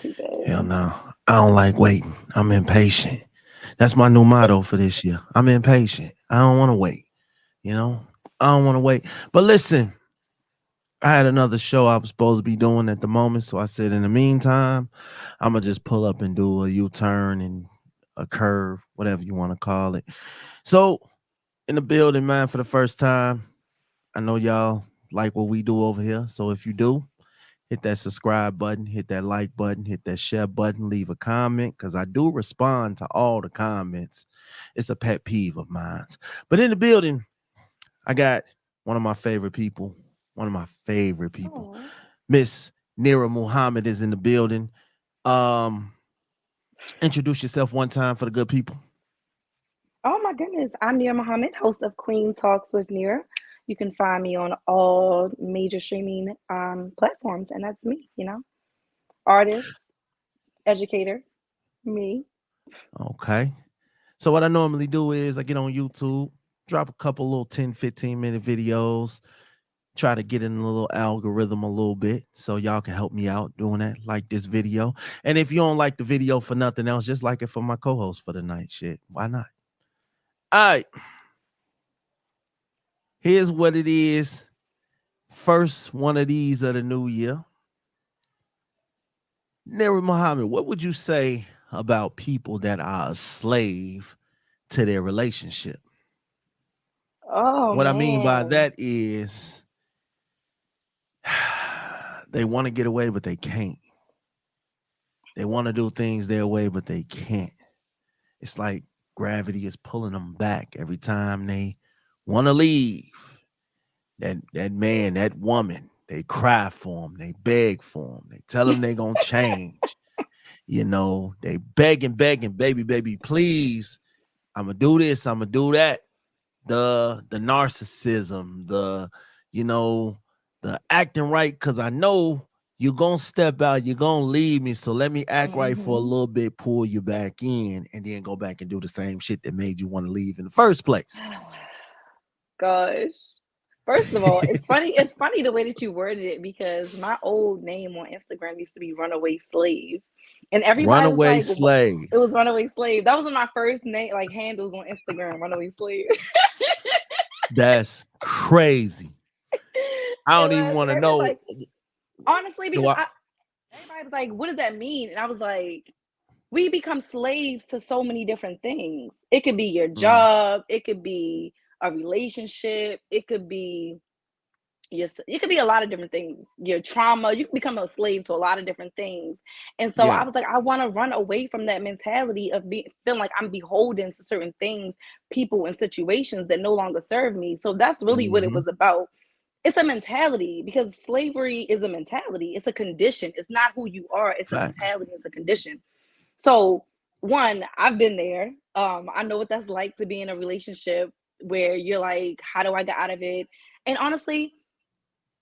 too bad. Hell no. I don't like waiting. I'm impatient. That's my new motto for this year. I'm impatient. I don't want to wait. You know, I don't want to wait. But listen, I had another show I was supposed to be doing at the moment. So I said, in the meantime, I'm going to just pull up and do a U turn and a curve, whatever you want to call it. So, in the building, man, for the first time, I know y'all like what we do over here. So, if you do, hit that subscribe button, hit that like button, hit that share button, leave a comment because I do respond to all the comments. It's a pet peeve of mine. But in the building, I got one of my favorite people. One of my favorite people. Oh, Miss Nira Muhammad is in the building. Um, Introduce yourself one time for the good people. oh my goodness. I'm Nia Muhammad, host of Queen Talks with Nira. You can find me on all major streaming platforms, and that's me, artist, educator, me. Okay. So what I normally do is I get on YouTube, drop a couple little 10, 15-minute videos, try to get in a little algorithm a little bit so y'all can help me out doing that, like this video. And if you don't like the video for nothing else, just like it for my co-host for the night. Shit, why not? All right, here's what it is. First one of these of the new year. Neri Muhammad, what would you say about people that are a slave to their relationship? Oh What I mean by man. that is they want to get away, but they can't. They want to do things their way, but they can't. It's like gravity is pulling them back every time they want to leave. That man, that woman, they cry for them, they beg for them, they tell them they're gonna change. You know, they begging, begging, baby, baby, please. I'm gonna do this, I'm gonna do that. The narcissism, you know, the acting right, because I know you're gonna step out, you're gonna leave me. So let me act right for a Hmm. little bit, pull you back in, and then go back and do the same shit that made you want to leave in the first place. Gosh. First of all, it's funny. It's funny the way that you worded it because my old name on Instagram used to be Runaway Slave, and everybody was Runaway like, slave. "It was Runaway Slave." That was one of my first name, like handles on Instagram, Runaway Slave. That's crazy. I It don't even was, want and to everybody's know. like, honestly, Do because I? everybody was like, "What does that mean?" And I was like, "We become slaves to so many different things. It could be your Mm, job, it could be a relationship, it could be." Yes, it could be a lot of different things. Your trauma, you can become a slave to a lot of different things. And so I yeah. was like, I want to run away from that mentality of feeling like I'm beholden to certain things, people, and situations that no longer serve me. So that's really what it Mm-hmm. was about. It's a mentality because slavery is a mentality. It's a condition. It's not who you are. It's a Facts. mentality. It's a condition. So one, I've been there. I know what that's like to be in a relationship where you're like, how do I get out of it? And honestly,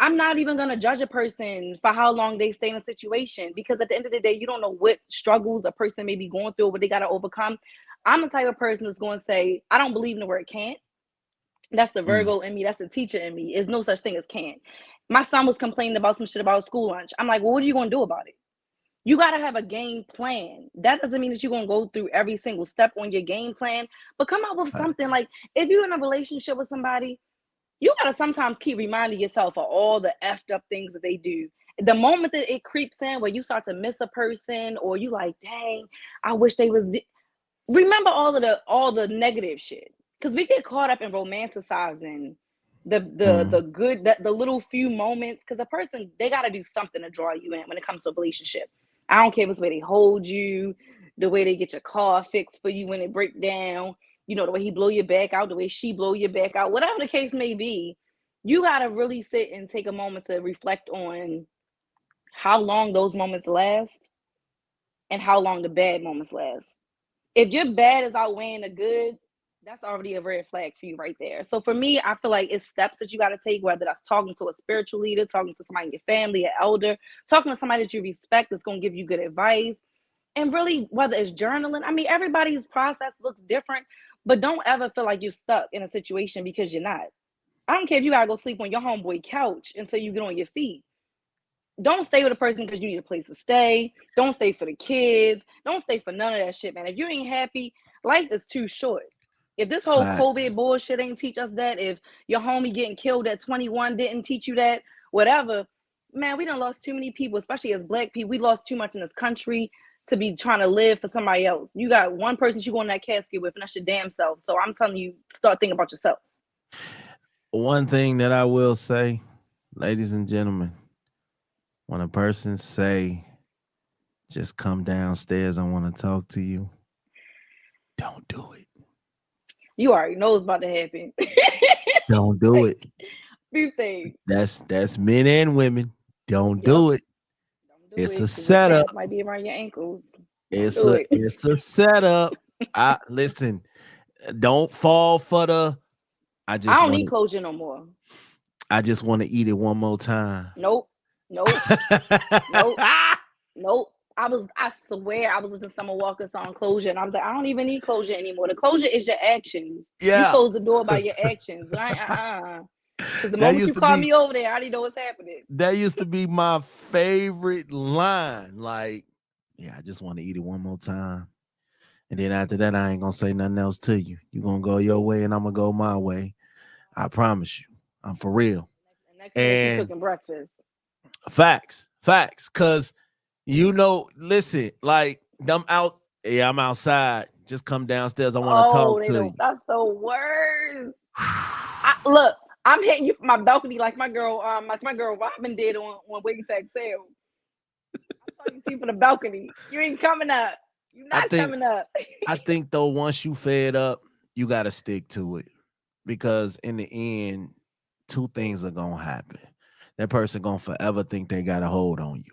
I'm not even gonna judge a person for how long they stay in a situation because at the end of the day, you don't know what struggles a person may be going through, or what they gotta overcome. I'm the type of person that's gonna say, I don't believe in the word can't. That's the Mm, Virgo in me, that's the teacher in me. There's no such thing as can't. My son was complaining about some shit about school lunch. I'm like, well, what are you gonna do about it? You gotta have a game plan. That doesn't mean that you're gonna go through every single step on your game plan, but come up with something facts. like if you're in a relationship with somebody, you gotta sometimes keep reminding yourself of all the effed up things that they do. The moment that it creeps in where you start to miss a person or you like, dang, I wish they was remember all the negative shit. Cause we get caught up in romanticizing the Mm, good the little few moments because a person they gotta do something to draw you in when it comes to a relationship. I don't care if it's the way they hold you, the way they get your car fixed for you when it break down, the way he blow your back out, the way she blow your back out, whatever the case may be, you gotta really sit and take a moment to reflect on how long those moments last and how long the bad moments last. If your bad is outweighing the good, that's already a red flag for you right there. So for me, I feel like it's steps that you got to take, whether that's talking to a spiritual leader, talking to somebody in your family, an elder, talking to somebody that you respect that's going to give you good advice. And really, whether it's journaling, I mean, everybody's process looks different, but don't ever feel like you're stuck in a situation because you're not. I don't care if you got to go sleep on your homeboy couch until you get on your feet. don't stay with a person because you need a place to stay. Don't stay for the kids. Don't stay for none of that shit, man. If you ain't happy, life is too short. If this whole COVID Facts. bullshit ain't teach us that, if your homie getting killed at 21 didn't teach you that, whatever, man, we done lost too many people, especially as black people. We lost too much in this country to be trying to live for somebody else. You got one person you go in that casket with, and that's your damn self. So I'm telling you, start thinking about yourself. One thing that I will say, ladies and gentlemen, when a person say, just come downstairs, I want to talk to you, don't do it. You already know it's about to happen. Don't do Like, it. few things. That's men and women. Don't Yep. do it. Don't do It's it a because your setup. pants might be around your ankles. Don't It's do a it. it's a setup. I listen, don't fall for the I I just don't want need to closure no more. I just want to eat it one more time. Nope. Nope. Nope. Nope. I swear I was listening to Summer Walker song Closure, and I was like, I don't even need closure anymore. The closure is your actions. You Yeah. close the door by your actions. Because the That moment you used to call be me over there, I already know what's happening. that used to be my favorite line. Like, yeah, I just want to eat it one more time. And then after that, I ain't gonna say nothing else to you. You gonna go your way and I'm gonna go my way. I promise you. I'm for real. And next minute you And cooking breakfast. facts. Cause listen, like I'm outside. Just come downstairs. I want to Oh, talk they to you. don't. That's the worst. Look, I'm hitting you from my balcony like my girl Robin did on Wake Tech Sale. I'm talking to you from the balcony. You ain't coming up. You're I not think coming up. I think though, once you fed up, you gotta stick to it. Because in the end, two things are gonna happen. That person gonna forever think they got a hold on you.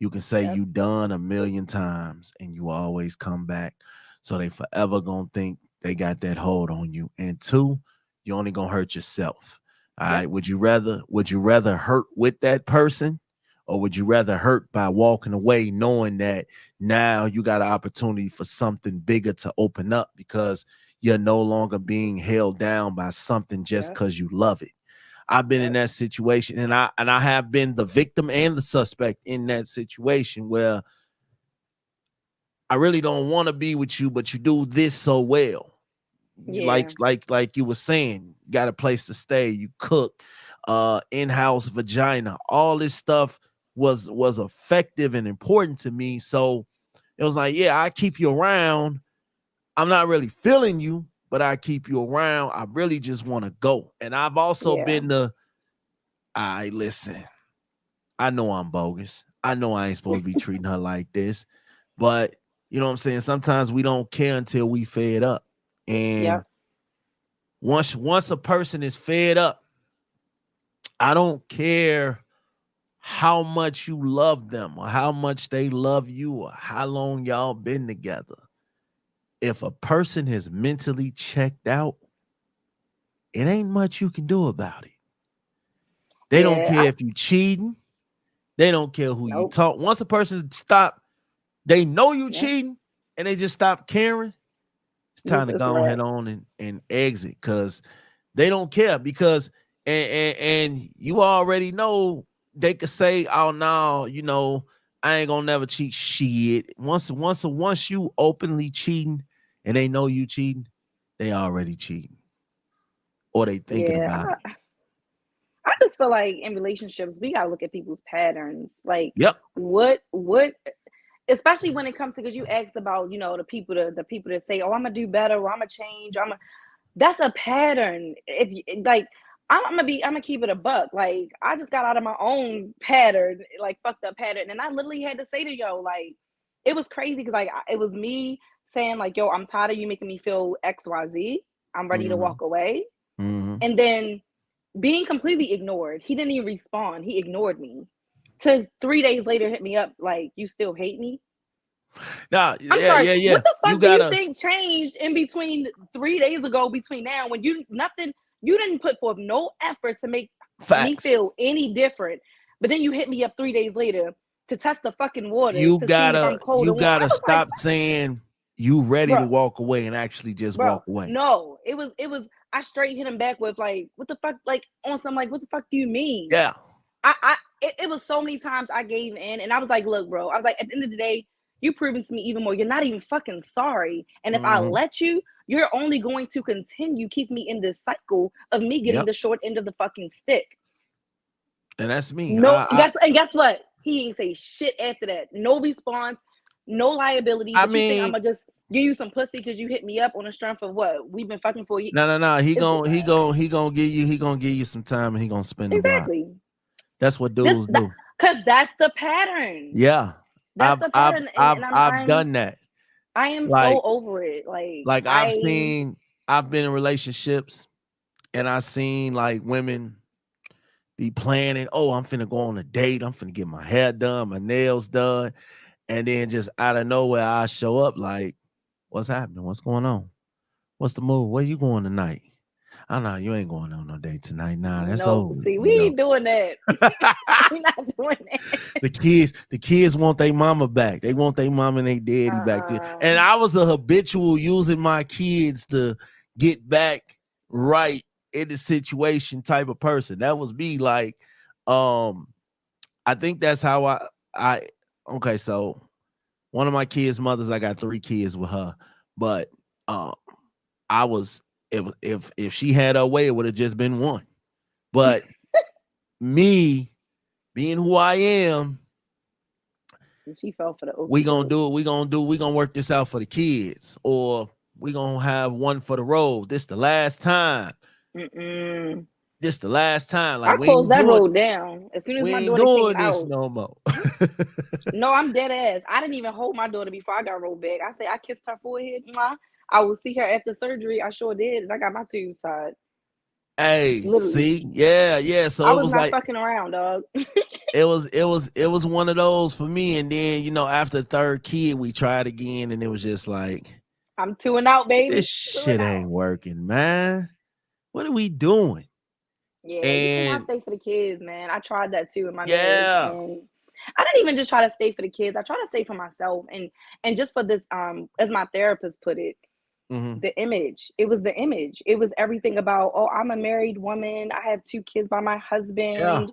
You can say Yep. you done a million times and you always come back. So they forever gonna think they got that hold on you. And two, you only gonna hurt yourself. All Yep. right. Would you rather hurt with that person, or would you rather hurt by walking away knowing that now you got an opportunity for something bigger to open up because you're no longer being held down by something just Yep. because you love it? I've been in Yep. that situation, and I have been the victim and the suspect in that situation where I really don't want to be with you, but you do this so well. Yeah. Like you were saying, got a place to stay, you cook, in-house vagina, all this stuff was effective and important to me. So it was like, yeah, I keep you around. I'm not really feeling you, but I keep you around. I really just want to go. And I've also Yeah. been I listen, I know I'm bogus. I know I ain't supposed to be treating her like this, but you know what I'm saying? Sometimes we don't care until we fed up. And Yep. once a person is fed up, I don't care how much you love them or how much they love you or how long y'all been together. If a person has mentally checked out, it ain't much you can do about it. They don't Yeah. care if you cheating. They don't care who you Nope. talk. Once a person stop, they know you Yep. cheating and they just stop caring. It's time to It's a go wrap. ahead on and exit because they don't care. Because and you already know they could say, "Oh no, I ain't gonna never cheat." Shit. Once you openly cheating and they know you cheating, they already cheating or they thinking Yeah. about it. I just feel like in relationships, we gotta look at people's patterns. Like Yep. what especially when it comes to because you asked about, the people that say, oh, I'm gonna do better or I'm gonna change. That's a pattern. If you like I'm gonna keep it a buck. Like I just got out of my own pattern, like fucked up pattern. And I literally had to say to yo, like, it was crazy because like it was me saying, like, yo, I'm tired of you making me feel XYZ. I'm ready to Mm-hmm. walk away. Mm-hmm. And then being completely ignored. He didn't even respond. He ignored me. To 3 days later hit me up like, you still hate me? Now, I'm yeah, sorry. yeah, yeah. What the You fuck do you gotta think changed in between 3 days ago, between now, when you didn't put forth no effort to make me facts. feel any different. But then you hit me up 3 days later to test the fucking waters You to see if gotta I'm cold you or warm. I gotta was like, stop saying you ready to bro, walk away and actually just bro, walk away. no. It was I straight hit him back with like, what the fuck? Like on some like, what the fuck do you mean? Yeah. I it was so many times I gave in, and I was like, look, bro, I was like, at the end of the day, you proving to me even more, you're not even fucking sorry. And if I let you, you're only going to continue keep me in this cycle of me getting the short end of the fucking stick. And that's me. No, guess what? He ain't say shit after that. No response, no liability. I But you think I'm mean, gonna just give you some pussy because you hit me up on the strength of what? We've been fucking for years. no. He gonna give you some time, and he gonna spend the block. Exactly. That's what dudes do. Because that's the pattern. Yeah, That's the pattern, and I've done that. I am Like, so over it. Like I've been in relationships, and I've seen like women be planning, oh, I'm finna go on a date, I'm finna get my hair done, my nails done, and then just out of nowhere I show up like, what's happening? What's going on? What's the move? Where you going tonight? I know you ain't going on no date tonight. Nah, that's no. over. See, we ain't doing that. We're not doing that. The kids want their mama back. They want their mama and their daddy back there. And I was a habitual using my kids to get back right in the situation type of person. That was me. Like, I think that's how I okay. So one of my kids' mothers, I got 3 kids with her, but I was if she had her way, it would have just been one. But me being who I am, she fell for the we gonna do it. We gonna work this out for the kids, or we gonna have one for the road. This the last time. This the last time. Like, I closed that road down as soon as my daughter came out. No more. No, I'm dead ass. I didn't even hold my daughter before I got rolled back. I said I kissed her forehead. I will see her after surgery. I sure did, and I got my tubes tied. Hey, literally. See, yeah. So I was not like, fucking around, dog. it was one of those for me. And then after the 3rd kid, we tried again, and it was just like, I'm 2 and out, baby. This shit ain't working, man. What are we doing? Yeah, you cannot stay for the kids, man. I tried that too in my marriage, and I didn't even just try to stay for the kids. I try to stay for myself, and just for this, as my therapist put it, the image. It was the image. It was everything about, oh, I'm a married woman. I have 2 kids by my husband.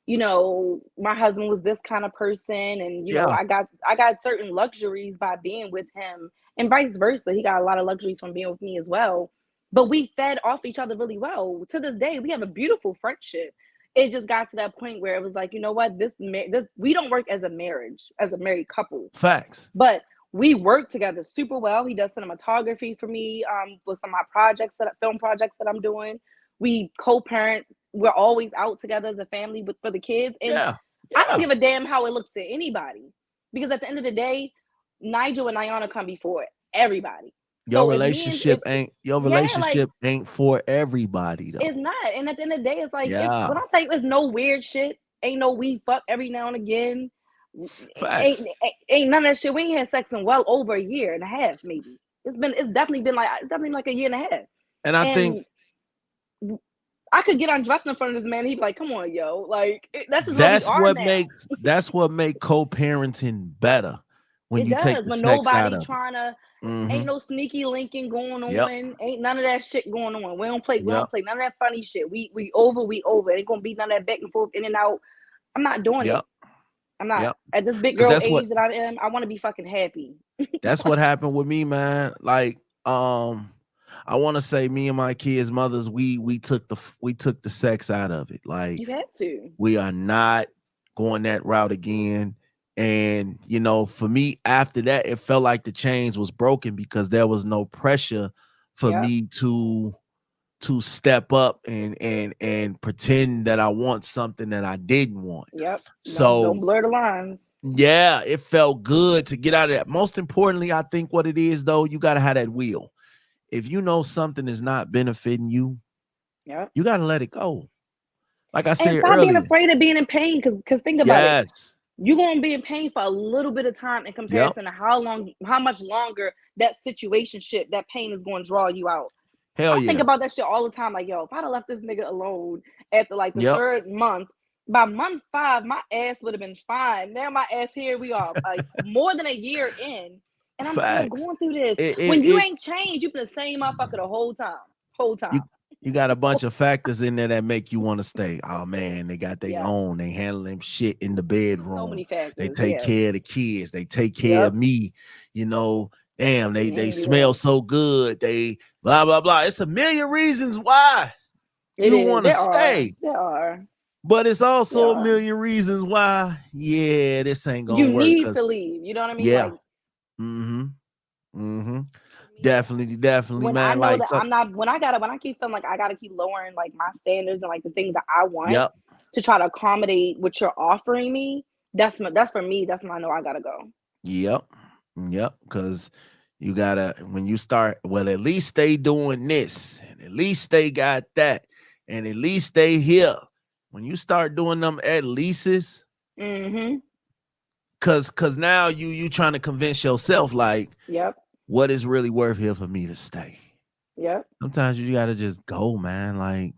You know, my husband was this kind of person, and you know, I got certain luxuries by being with him, and vice versa. He got a lot of luxuries from being with me as well. But we fed off each other really well. To this day, we have a beautiful friendship. It just got to that point where it was like, you know what, this we don't work as a marriage, as a married couple. Facts. But we work together super well. He does cinematography for me for some of my film projects that I'm doing. We co-parent. We're always out together as a family for the kids. And I don't give a damn how it looks to anybody. Because at the end of the day, Nigel and Ayana come before everybody. Your relationship ain't for everybody, though. It's not. And at the end of the day, it's like, when I tell you, it's no weird shit. Ain't no we fuck every now and again. Ain't none of that shit. We ain't had sex in well over a year and a half, maybe. It's definitely been like a year and a half. And I think I could get undressed in front of this man. He'd be like, "Come on, yo!" Like that's what makes co-parenting better. When you take the sex out of trying to, ain't no sneaky linking going on. Ain't none of that shit going on. We don't play none of that funny shit. We over. Ain't gonna be none of that back and forth, in and out. I'm not doing it. I'm not at this big girl age that I am. I want to be fucking happy. That's what happened with me, man. Like, I want to say, me and my kids' mothers, we took the sex out of it. Like, you had to. We are not going that route again. And for me, after that, it felt like the chains was broken because there was no pressure for me to step up and pretend that I want something that I didn't want. So don't blur the lines. Yeah, it felt good to get out of that. Most importantly, I think what it is, though, you got to have that will. If you know something is not benefiting you, you got to let it go. Like I said stop earlier, being afraid of being in pain. Because think about it. You're going to be in pain for a little bit of time in comparison to how much longer that that pain is going to draw you out. I think about that shit all the time. Like, yo, if I'd have left this nigga alone after like the 3rd month, by month 5, my ass would have been fine. Now my ass, here we are, like more than a year in, and I'm still going through this. When you ain't changed, you've been the same motherfucker the whole time. You got a bunch of factors in there that make you want to stay. Oh man, they got their Yeah. own. They handling shit in the So bedroom. many They factors. take Yeah. care of the kids. They take care of Yep. me. You know, damn, You they ain't do smell that. so good. They blah blah blah. It's a million reasons why It you is. want to There are. stay, There are. but it's There also a are. million reasons why, yeah, this ain't You gonna work. need Cause to leave. You know what I mean? yeah, Like mm-hmm, mm-hmm, for me, definitely, when I man. know Like, that so, I'm not, when I keep feeling like I gotta keep lowering like my standards and like the things that I want yep, to try to accommodate what you're offering me, that's for me. That's when I know I gotta go. yep, yep. Because you gotta when you start. Well, at least they doing this, and at least they got that, and at least they here. When you start doing them at leases, Mm-hmm. cause now you trying to convince yourself like Yep. what is really worth here for me to stay. Yep. Sometimes you gotta just go, man. Like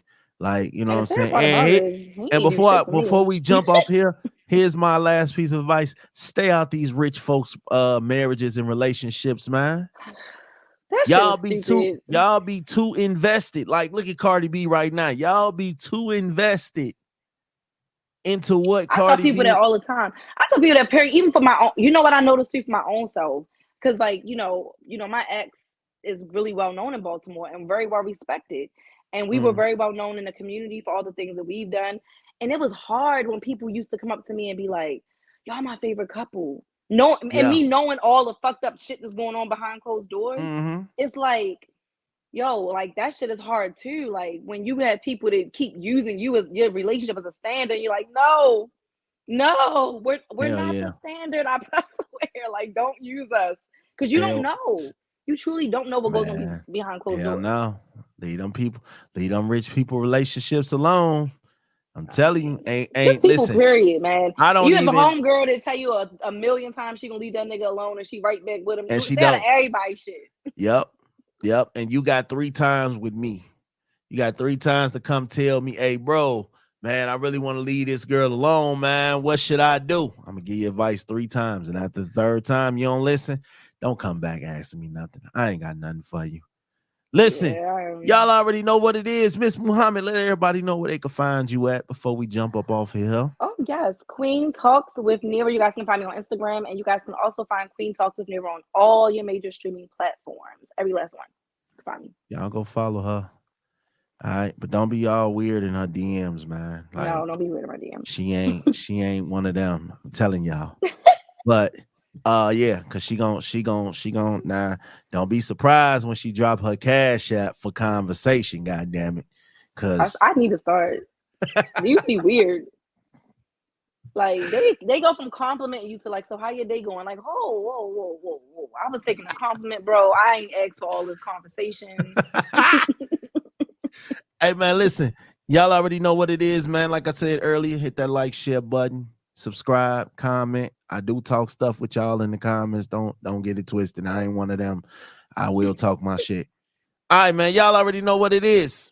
you know And what the I'm sad saying. part about it is he And ain't do shit for before me. we jump off here, here's my last piece of advice: stay out these rich folks' marriages and relationships, man. That shit is stupid. Y'all be too invested. Like, look at Cardi B right now. Y'all be too invested into what I tell Cardi people B. that all the time. I tell people that period, even for my own. You know what I noticed too for my own self, because like my ex is really well known in Baltimore and very well respected, and we were Mm, very well known in the community for all the things that we've done. And it was hard when people used to come up to me and be like, "Y'all my favorite couple." No, and yeah. me knowing all the fucked up shit that's going on behind closed doors, Mm-hmm. it's like, yo, like that shit is hard too. Like when you have people that keep using you as your relationship as a standard, you're like, no, no, we're Hell not yeah. the standard. I swear, like, don't use us because you don't Hell, know. You truly don't know what goes on man. behind closed Hell doors. no. Leave them rich people relationships alone. I'm I telling you, mean, just ain't people, listen. period, man. I don't You have a even, homegirl that tell you a million times she gonna leave that nigga alone, and she right back with him. and she Say out of don't. everybody shit. Yep. Yep. And you got 3 times with me. You got 3 times to come tell me, hey, bro, man, I really want to leave this girl alone, man. What should I do? I'm gonna give you advice 3 times. And after the third time you don't listen, don't come back asking me nothing. I ain't got nothing for you. Listen, Yeah. y'all already know what it is. Miss Muhammad, let everybody know where they can find you at before we jump up off here. Oh yes, Queen Talks with NERRA. You guys can find me on Instagram, and you guys can also find Queen Talks with NERRA on all your major streaming platforms. Every last one. You can find me. Y'all go follow her. All right, but don't be all weird in her DMs, man. No, Like don't be weird in my DMs. she ain't one of them. I'm telling y'all. But yeah, cause she gon' nah. Don't be surprised when she drop her cash app for conversation, god damn it. Cause I need to start. They used to be weird. Like they go from complimenting you to like, so how your day going? Like, oh, whoa, whoa, whoa, whoa. I was taking a compliment, bro. I ain't asked for all this conversation. hey man, listen, y'all already know what it is, man. Like I said earlier, hit that like, share button, subscribe, comment. I do talk stuff with y'all in the comments. Don't get it twisted. I ain't one of them. I will talk my shit. All right, man. Y'all already know what it is.